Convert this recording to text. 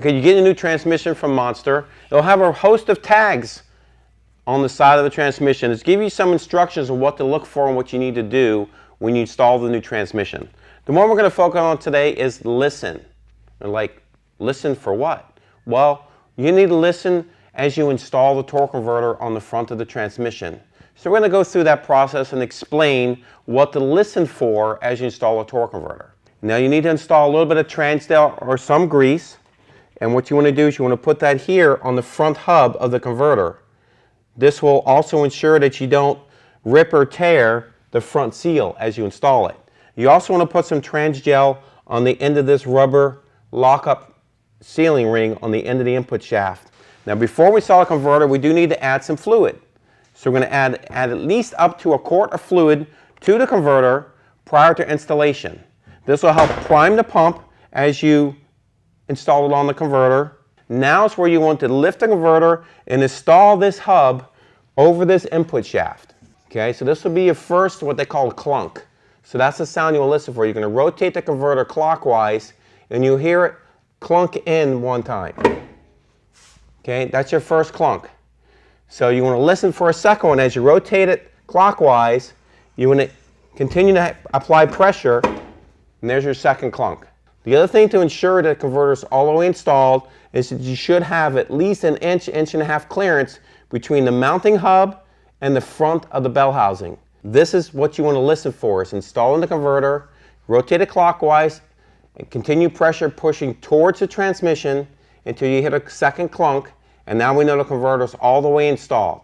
Okay, you get a new transmission from Monster. It'll have a host of tags on the side of the transmission. It's give you some instructions on what to look for and what you need to do when you install the new transmission. The one we're going to focus on today is listen. And like, listen for what? Well, you need to listen as you install the torque converter on the front of the transmission. So we're going to go through that process and explain what to listen for as you install a torque converter. Now you need to install a little bit of Transdel or some grease, and what you want to do is you want to put that here on the front hub of the converter. This will also ensure that you don't rip or tear the front seal as you install it. You also want to put some Transgel on the end of this rubber lockup sealing ring on the end of the input shaft. Now before we install a converter, we do need to add some fluid. So we're going to add at least up to a quart of fluid to the converter prior to installation. This will help prime the pump as you install it on the converter. Now is where you want to lift the converter and install this hub over this input shaft. Okay, so this will be your first, what they call a clunk. So that's the sound you'll listen for. You're going to rotate the converter clockwise and you'll hear it clunk in one time. Okay, that's your first clunk. So you want to listen for a second one. As you rotate it clockwise, you want to continue to apply pressure, and there's your second clunk. The other thing to ensure that the converter is all the way installed is that you should have at least an inch, inch and a half clearance between the mounting hub and the front of the bell housing. This is what you want to listen for, is installing the converter, rotate it clockwise, and continue pressure pushing towards the transmission until you hit a second clunk, and now we know the converter is all the way installed.